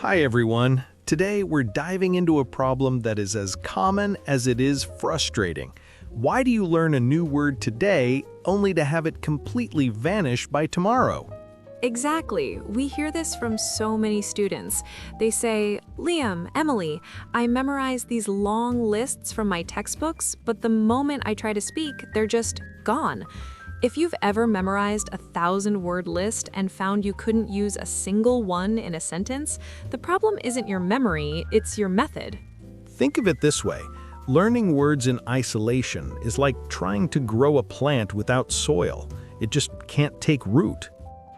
Hi everyone. Today we're diving into a problem that is as common as it is frustrating. Why do you learn a new word today only to have it completely vanish by tomorrow? Exactly. We hear this from so many students. They say, Liam, Emily, I memorize these long lists from my textbooks, but the moment I try to speak, they're just gone. If you've ever memorized a 1,000-word list and found you couldn't use a single one in a sentence, the problem isn't your memory, it's your method. Think of it this way. Learning words in isolation is like trying to grow a plant without soil. It just can't take root.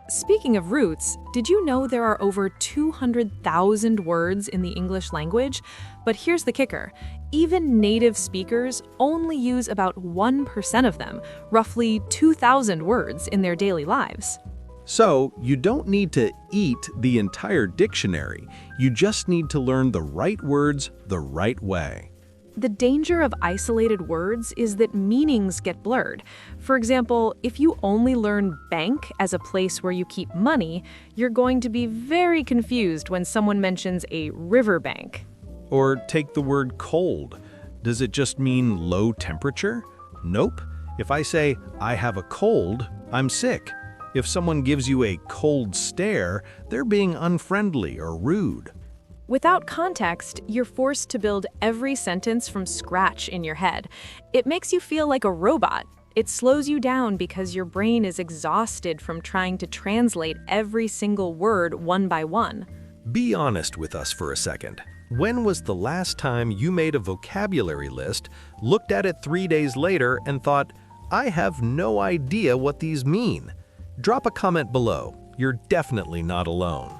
Speaking of roots, did you know there are over 200,000 words in the English language? But here's the kicker. Even native speakers only use about 1% of them, roughly 2,000 words in their daily lives. So, you don't need to eat the entire dictionary. You just need to learn the right words the right way. The danger of isolated words is that meanings get blurred. For example, if you only learn bank as a place where you keep money, you're going to be very confused when someone mentions a riverbank. Or take the word cold. Does it just mean low temperature? Nope. If I say, I have a cold, I'm sick. If someone gives you a cold stare, they're being unfriendly or rude. Without context, you're forced to build every sentence from scratch in your head. It makes you feel like a robot. It slows you down because your brain is exhausted from trying to translate every single word one by one. Be honest with us for a second. When was the last time you made a vocabulary list, looked at it 3 days later, and thought, I have no idea what these mean? Drop a comment below. You're definitely not alone.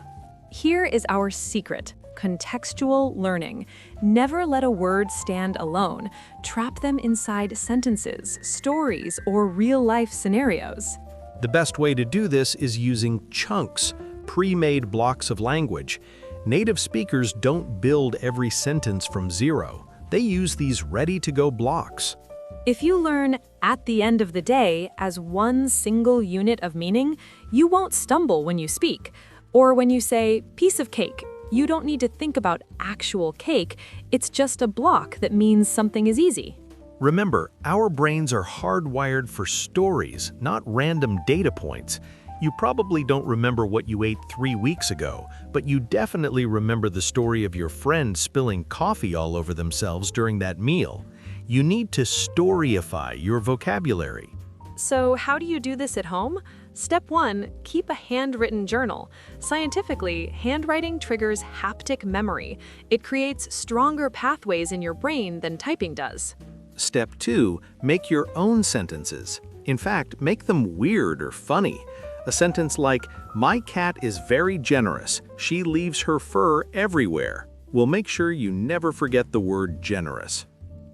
Here is our secret. Contextual learning. Never let a word stand alone. Trap them inside sentences, stories, or real-life scenarios. The best way to do this is using chunks, pre-made blocks of language. Native speakers don't build every sentence from zero. They use these ready-to-go blocks. If you learn at the end of the day as one single unit of meaning, you won't stumble when you speak. Or when you say piece of cake, you don't need to think about actual cake. It's just a block that means something is easy. Remember, our brains are hardwired for stories, not random data points. You probably don't remember what you ate 3 weeks ago, but you definitely remember the story of your friend spilling coffee all over themselves during that meal. You need to storyify your vocabulary. So how do you do this at home? Step 1, keep a handwritten journal. Scientifically, handwriting triggers haptic memory. It creates stronger pathways in your brain than typing does. Step 2, make your own sentences. In fact, make them weird or funny. A sentence like, my cat is very generous. She leaves her fur everywhere. Will make sure you never forget the word generous.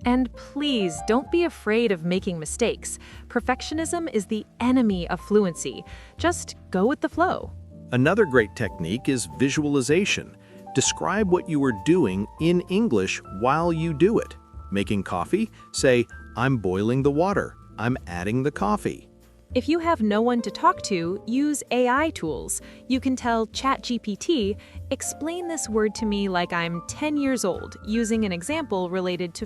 And please, don't be afraid of making mistakes. Perfectionism is the enemy of fluency. Just go with the flow. Another great technique is visualization. Describe what you are doing in English while you do it. Making coffee? Say, I'm boiling the water. I'm adding the coffee. If you have no one to talk to, use AI tools. You can tell ChatGPT, explain this word to me like I'm 10 years old, using an example related to